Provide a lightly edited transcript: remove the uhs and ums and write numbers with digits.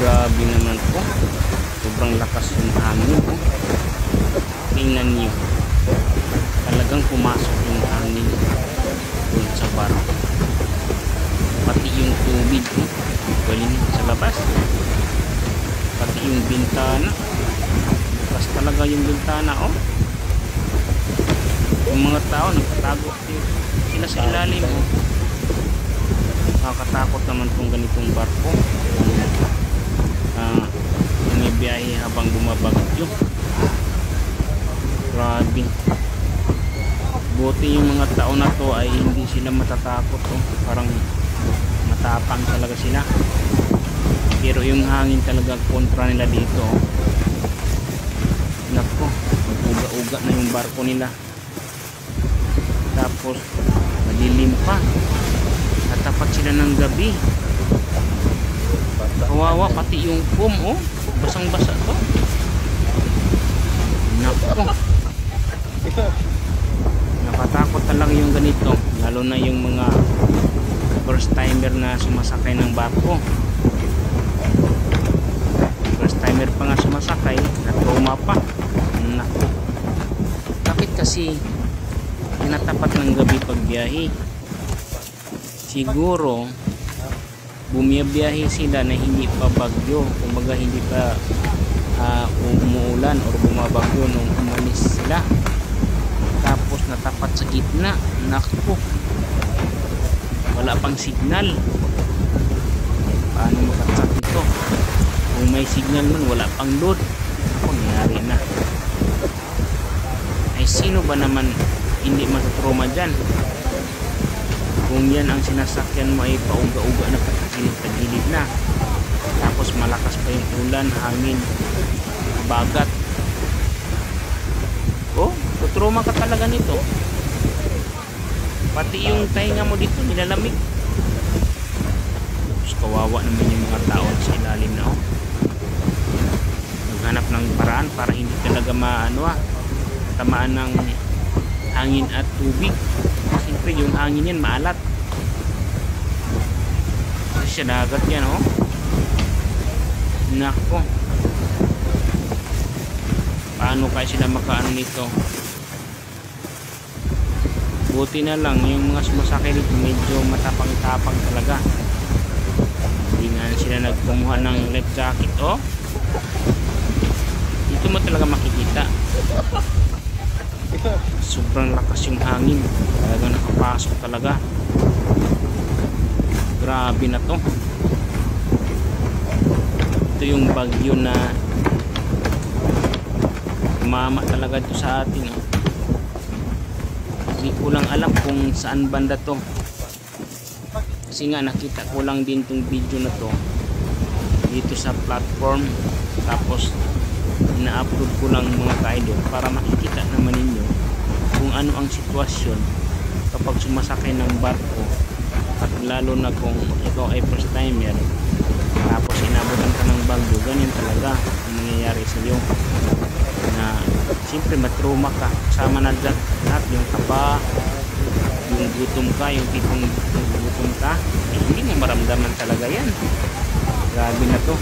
Grabe naman po. Sobrang lakas yung hangin po. Tingnan nyo. Talagang pumasok yung hangin doon sa barko. Pati yung tubig po. Galing sa labas. Pati yung bintana. Bukas talaga yung bintana oh. Yung mga tao nagtatago sila sa ilalim oh. Nakakatakot naman kung ganitong barko. Bumibiyahe habang bumabagyo. Grabe. Buti yung mga tao na to ay hindi sila matatakot oh. Parang matapang talaga sila. Pero yung hangin talaga kontra nila dito oh. Nako, uga-uga na yung barko nila. Tapos madilim pa. Natapat sila ng gabi. Kawawa pati yung foam oh. Basang-basa to. Nako. Nakatakot talaga yung ganito. Lalo na yung mga first timer na sumasakay ng barko. First timer pa nga sumasakay, na-trauma pa. Nako. Bakit kasi tinatapat ng gabi pagbiyahe? Siguro bumiyabiyahe sila na hindi pa bagyo, kumbaga hindi pa umuulan o bumabagyo nung umalis sila. Tapos natapat sa gitna. Nako. Wala pang signal. Paano makatsak ito? Kung may signal nun, wala pang load. Ako, nangyari na. Ay sino ba naman hindi matutroma dyan? Kung yan ang sinasakyan mo ay pauga-uga na patagilid-tagilid na. Tapos malakas pa yung ulan, hangin, bagat. Oh, tutroma ka talaga nito. Pati yung tainga mo dito nilalamig. Tapos kawawa naman yung mga tao sa ilalim na oh. Naghanap ng paraan para hindi talaga tamaan ng hangin at tubig. Siyempre yung hangin yan maalat. Kasi siya dagat yan oh. Nako. Paano kaya sila makaano nito? Buti na lang yung mga sumasakay dito medyo matapang-tapang talaga. Hindi nga sila nagkumuha ng life jacket oh. Dito mo talaga makikita. Sobrang lakas yung hangin. Talaga nakapasok talaga. Grabe na to. Ito yung bagyo na tumama talaga ito sa atin oh. Hindi ko lang alam kung saan banda to. Kasi nga nakita ko lang din tong video na to dito sa platform. Tapos ina-upload ko lang mga ka-idol para makikita naman ninyo kung ano ang sitwasyon kapag sumasakay ng barko, at lalo na kung ikaw ay first timer tapos inabutan ka ng bagyo. Ganyan talaga ang mangyayari sa iyo, na siyempre matruma ka. Kasama na lahat yung kaba, yung gutom ka, yung tipong gutom ka, hindi mo maramdaman talaga yan. Grabe na to.